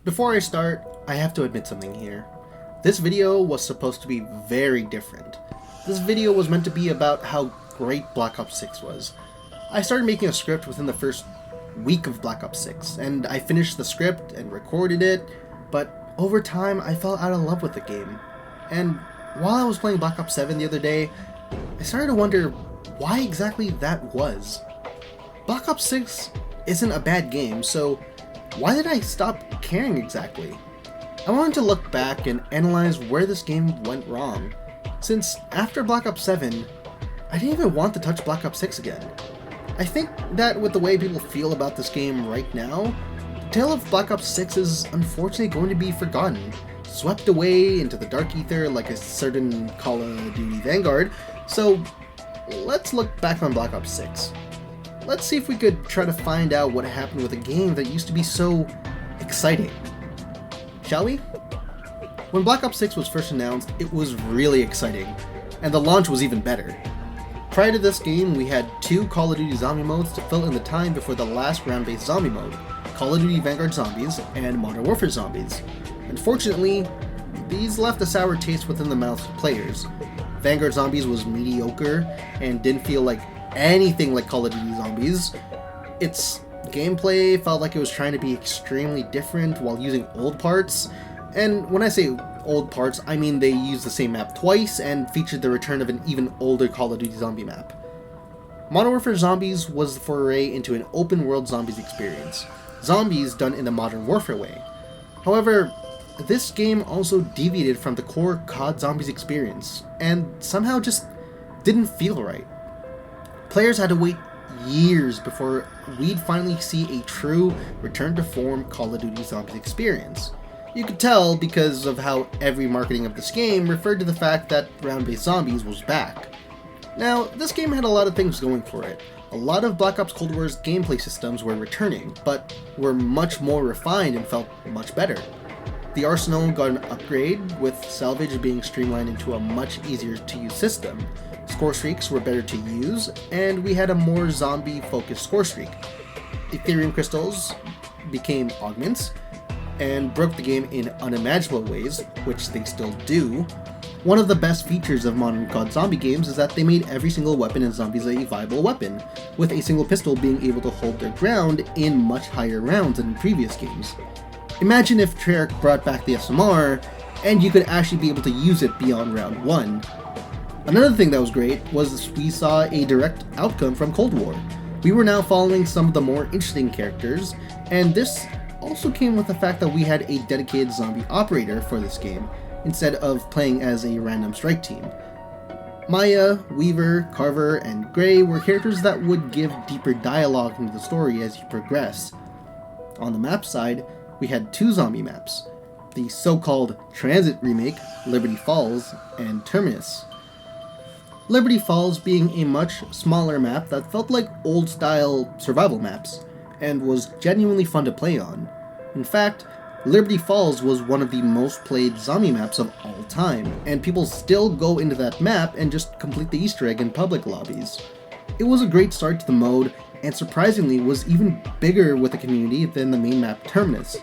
Before I start, I have to admit something here. This video was supposed to be very different. This video was meant to be about how great Black Ops 6 was. I started making a script within the first week of Black Ops 6, and I finished the script and recorded it, but over time I fell out of love with the game. And while I was playing Black Ops 7 the other day, I started to wonder why exactly that was. Black Ops 6 isn't a bad game, so why did I stop caring exactly? I wanted to look back and analyze where this game went wrong, since after Black Ops 7, I didn't even want to touch Black Ops 6 again. I think that with the way people feel about this game right now, the tale of Black Ops 6 is unfortunately going to be forgotten, swept away into the dark ether like a certain Call of Duty Vanguard, so let's look back on Black Ops 6. Let's see if we could try to find out what happened with a game that used to be so exciting. Shall we? When Black Ops 6 was first announced, it was really exciting, and the launch was even better. Prior to this game, we had two Call of Duty zombie modes to fill in the time before the last round-based zombie mode, Call of Duty Vanguard Zombies and Modern Warfare Zombies. Unfortunately, these left a sour taste within the mouths of players. Vanguard Zombies was mediocre and didn't feel like anything like Call of Duty Zombies. Its gameplay felt like it was trying to be extremely different while using old parts, and when I say old parts, I mean they used the same map twice and featured the return of an even older Call of Duty zombie map. Modern Warfare Zombies was the foray into an open world zombies experience, zombies done in the Modern Warfare way. However, this game also deviated from the core COD Zombies experience, and somehow just didn't feel right. Players had to wait years before we'd finally see a true return-to-form Call of Duty Zombies experience. You could tell because of how every marketing of this game referred to the fact that round-based zombies was back. Now, this game had a lot of things going for it. A lot of Black Ops Cold War's gameplay systems were returning, but were much more refined and felt much better. The Arsenal got an upgrade, with salvage being streamlined into a much easier to use system. Score streaks were better to use, and we had a more zombie-focused score streak. Ethereum crystals became augments, and broke the game in unimaginable ways, which they still do. One of the best features of modern COD zombie games is that they made every single weapon in zombies a viable weapon, with a single pistol being able to hold their ground in much higher rounds than in previous games. Imagine if Treyarch brought back the SMR, and you could actually be able to use it beyond round 1. Another thing that was great was we saw a direct outcome from Cold War. We were now following some of the more interesting characters, and this also came with the fact that we had a dedicated zombie operator for this game, instead of playing as a random strike team. Maya, Weaver, Carver, and Gray were characters that would give deeper dialogue into the story as you progress. On the map side, we had two zombie maps, the so-called Transit remake, Liberty Falls, and Terminus. Liberty Falls being a much smaller map that felt like old-style survival maps, and was genuinely fun to play on. In fact, Liberty Falls was one of the most played zombie maps of all time, and people still go into that map and just complete the Easter egg in public lobbies. It was a great start to the mode, and surprisingly was even bigger with the community than the main map Terminus.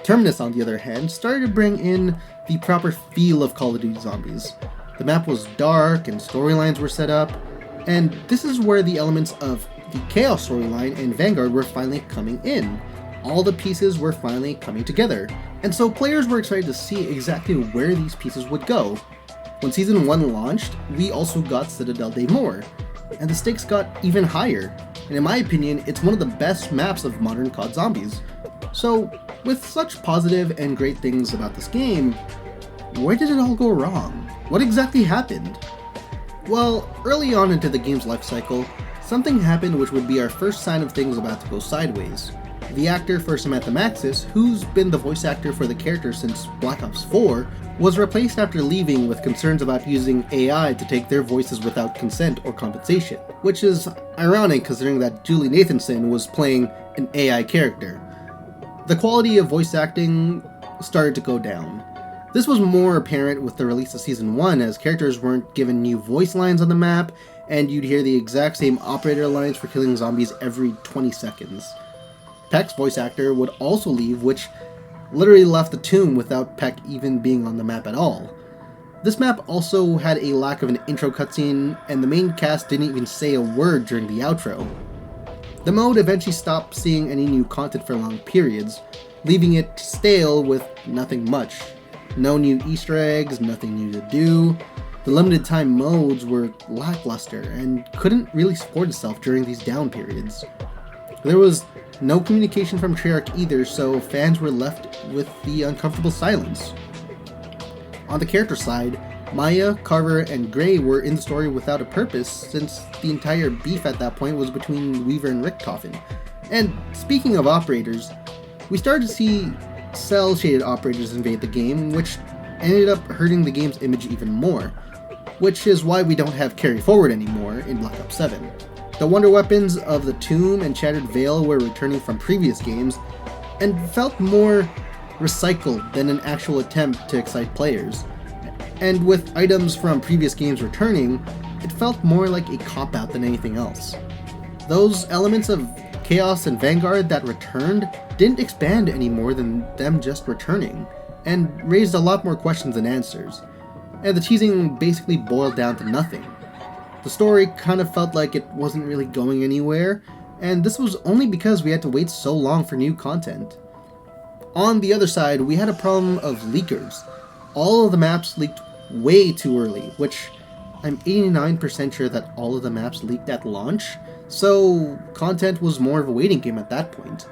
Terminus, on the other hand, started to bring in the proper feel of Call of Duty Zombies. The map was dark and storylines were set up, and this is where the elements of the Chaos storyline and Vanguard were finally coming in. All the pieces were finally coming together, and so players were excited to see exactly where these pieces would go. When Season 1 launched, we also got Citadel Day More, and the stakes got even higher, and in my opinion, it's one of the best maps of modern COD Zombies. So, with such positive and great things about this game, where did it all go wrong? What exactly happened? Well, early on into the game's life cycle, something happened which would be our first sign of things about to go sideways. The actor for Samantha Maxis, who's been the voice actor for the character since Black Ops 4, was replaced after leaving with concerns about using AI to take their voices without consent or compensation, which is ironic considering that Julie Nathanson was playing an AI character. The quality of voice acting started to go down. This was more apparent with the release of Season 1, as characters weren't given new voice lines on the map, and you'd hear the exact same operator lines for killing zombies every 20 seconds. Peck's voice actor would also leave, which literally left the tomb without Peck even being on the map at all. This map also had a lack of an intro cutscene, and the main cast didn't even say a word during the outro. The mode eventually stopped seeing any new content for long periods, leaving it stale with nothing much. No new Easter eggs, nothing new to do. The limited time modes were lackluster and couldn't really support itself during these down periods. There was no communication from Treyarch either, so fans were left with the uncomfortable silence. On the character side, Maya, Carver, and Gray were in the story without a purpose, since the entire beef at that point was between Weaver and Richtofen. And speaking of operators, we started to see cel-shaded operators invade the game, which ended up hurting the game's image even more, which is why we don't have carry forward anymore in Black Ops 7. The wonder weapons of the Tomb and Shattered Veil were returning from previous games, and felt more recycled than an actual attempt to excite players. And with items from previous games returning, it felt more like a cop-out than anything else. Those elements of Chaos and Vanguard that returned didn't expand any more than them just returning, and raised a lot more questions than answers. And the teasing basically boiled down to nothing. The story kind of felt like it wasn't really going anywhere, and this was only because we had to wait so long for new content. On the other side, we had a problem of leakers. All of the maps leaked way too early, which I'm 89% sure that all of the maps leaked at launch, so content was more of a waiting game at that point.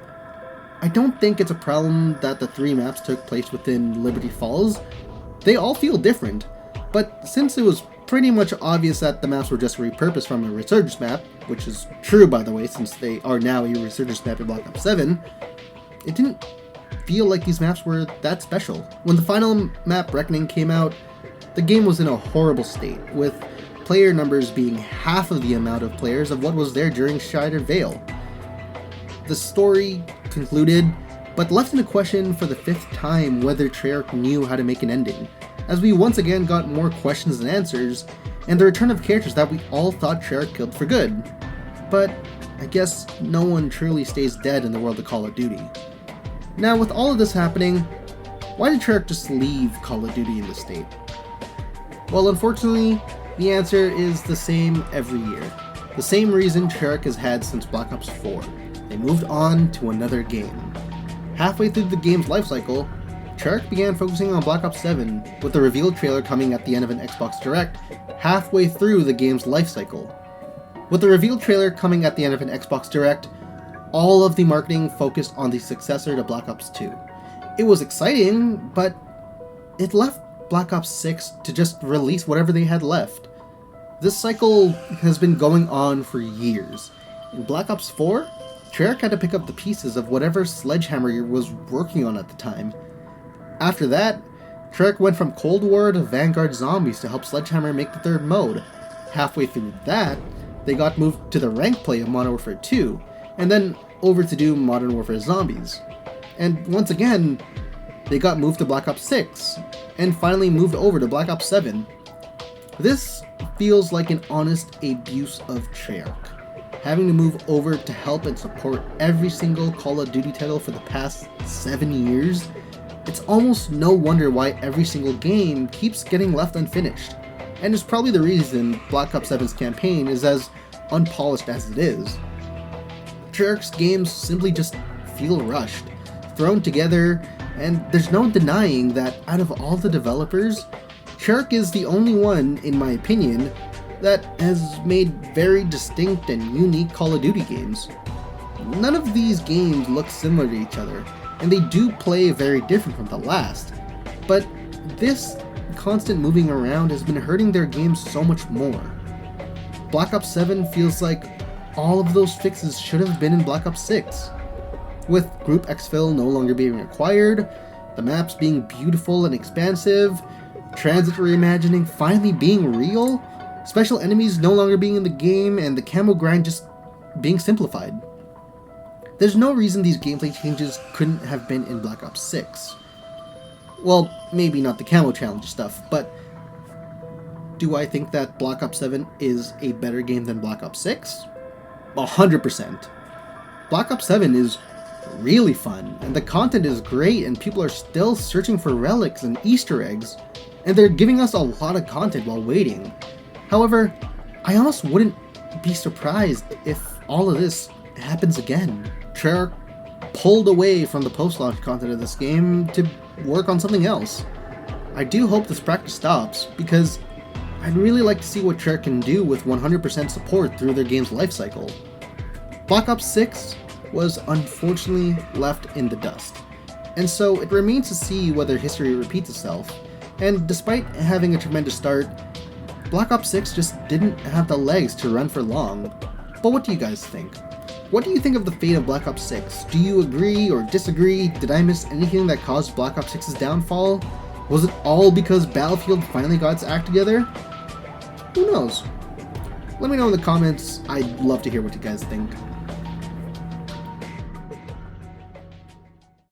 I don't think it's a problem that the 3 maps took place within Liberty Falls. They all feel different, but since it was pretty much obvious that the maps were just repurposed from a Resurgence map, which is true by the way since they are now a Resurgence map in Black Ops 7, it didn't feel like these maps were that special. When the final map Reckoning came out, the game was in a horrible state, with player numbers being half of the amount of players of what was there during Shattered Veil. The story concluded, but left in a question for the 5th time whether Treyarch knew how to make an ending, as we once again got more questions than answers, and the return of characters that we all thought Treyarch killed for good. But I guess no one truly stays dead in the world of Call of Duty. Now, with all of this happening, why did Treyarch just leave Call of Duty in this state? Well, unfortunately, the answer is the same every year. The same reason Treyarch has had since Black Ops 4. They moved on to another game. Halfway through the game's lifecycle, Treyarch began focusing on Black Ops 7, with the reveal trailer coming at the end of an Xbox Direct, halfway through the game's lifecycle. With the reveal trailer coming at the end of an Xbox Direct, all of the marketing focused on the successor to Black Ops 2. It was exciting, but it left Black Ops 6 to just release whatever they had left. This cycle has been going on for years. In Black Ops 4, Treyarch had to pick up the pieces of whatever Sledgehammer was working on at the time. After that, Treyarch went from Cold War to Vanguard Zombies to help Sledgehammer make the 3rd mode. Halfway through that, they got moved to the rank play of Modern Warfare 2, and then over to do Modern Warfare Zombies. And once again, they got moved to Black Ops 6, and finally moved over to Black Ops 7. This feels like an honest abuse of Treyarch. Having to move over to help and support every single Call of Duty title for the past 7 years, it's almost no wonder why every single game keeps getting left unfinished. And it's probably the reason Black Ops 7's campaign is as unpolished as it is. Treyarch's games simply just feel rushed, thrown together, and there's no denying that out of all the developers, Treyarch is the only one, in my opinion, that has made very distinct and unique Call of Duty games. None of these games look similar to each other, and they do play very different from the last, but this constant moving around has been hurting their games so much more. Black Ops 7 feels like all of those fixes should have been in Black Ops 6. With Group Exfil no longer being required, the maps being beautiful and expansive, transit reimagining finally being real, special enemies no longer being in the game, and the camo grind just being simplified. There's no reason these gameplay changes couldn't have been in Black Ops 6. Well, maybe not the camo challenge stuff, but do I think that Black Ops 7 is a better game than Black Ops 6? 100%. Black Ops 7 is really fun, and the content is great, and people are still searching for relics and Easter eggs, and they're giving us a lot of content while waiting. However, I almost wouldn't be surprised if all of this happens again. Treyarch pulled away from the post-launch content of this game to work on something else. I do hope this practice stops, because I'd really like to see what Treyarch can do with 100% support through their game's lifecycle. Black Ops 6 was unfortunately left in the dust, and so it remains to see whether history repeats itself, and despite having a tremendous start, Black Ops 6 just didn't have the legs to run for long. But what do you guys think? What do you think of the fate of Black Ops 6? Do you agree or disagree? Did I miss anything that caused Black Ops 6's downfall? Was it all because Battlefield finally got its act together? Who knows? Let me know in the comments. I'd love to hear what you guys think.